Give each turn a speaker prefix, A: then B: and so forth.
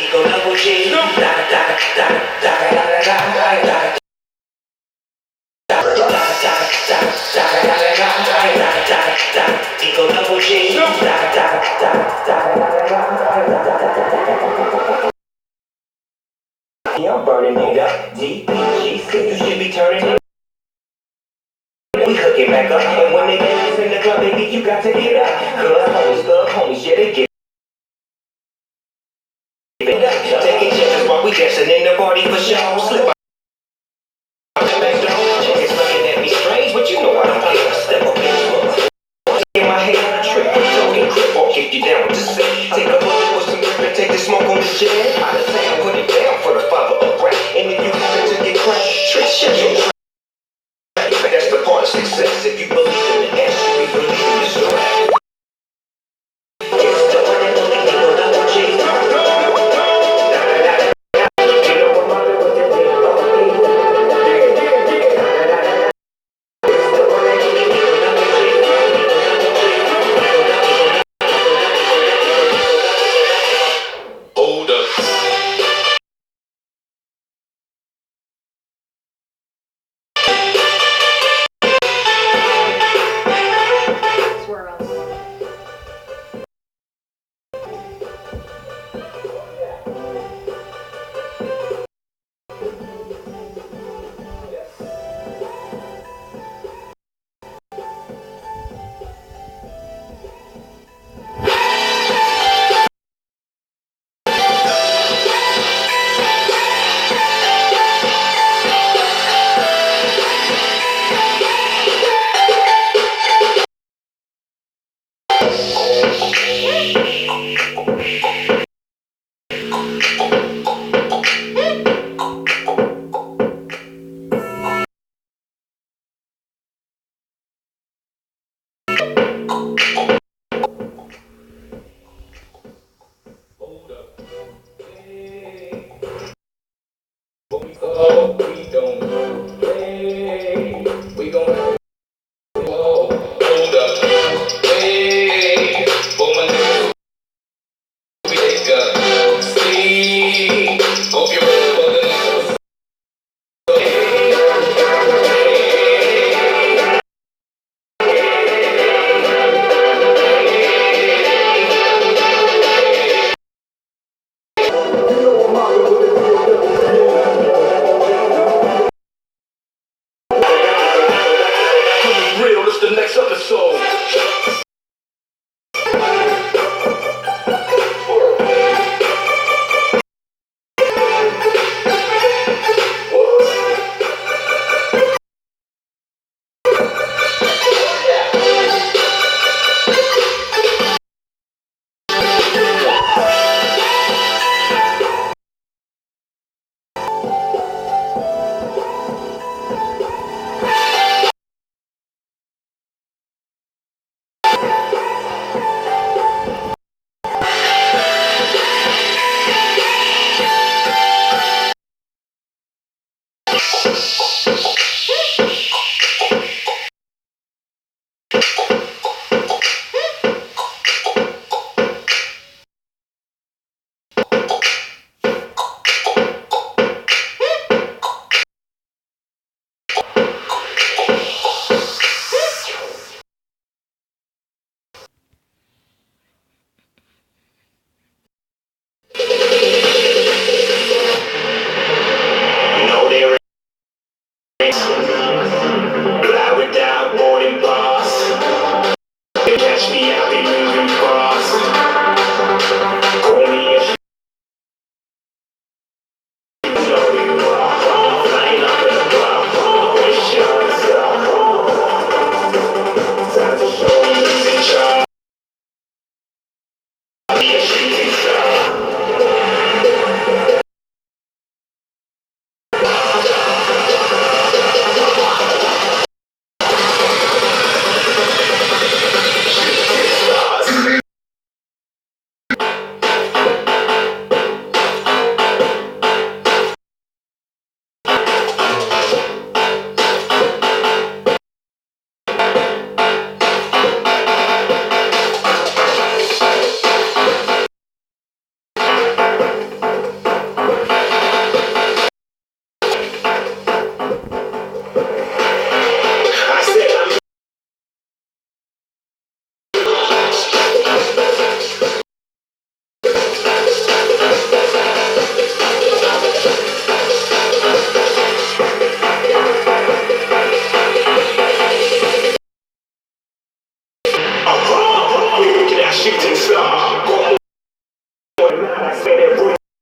A: Eagle Double G. Da da da da da da da da da. Eagle Double G. I'm burning it up. DPG, you should be turning it. We hooking back up, and when they get in the club, baby, you got to get up. Cause homies, yeah, they get it up. Taking chances while we dancing in the party for show. Slip my back door. Chickens looking at me strange, but you know I don't care. Step up in my head, trip, talking crip, or kick you down with the set. Take a bullet with some grip and take the smoke on the jet. Out of town, put it down for the father of rap. And if you happen to get crushed, trick, shut your trap. That's the part of success. If you believe in the S, you be believing the strap. The next episode. Fly without boarding pass. Catch me out.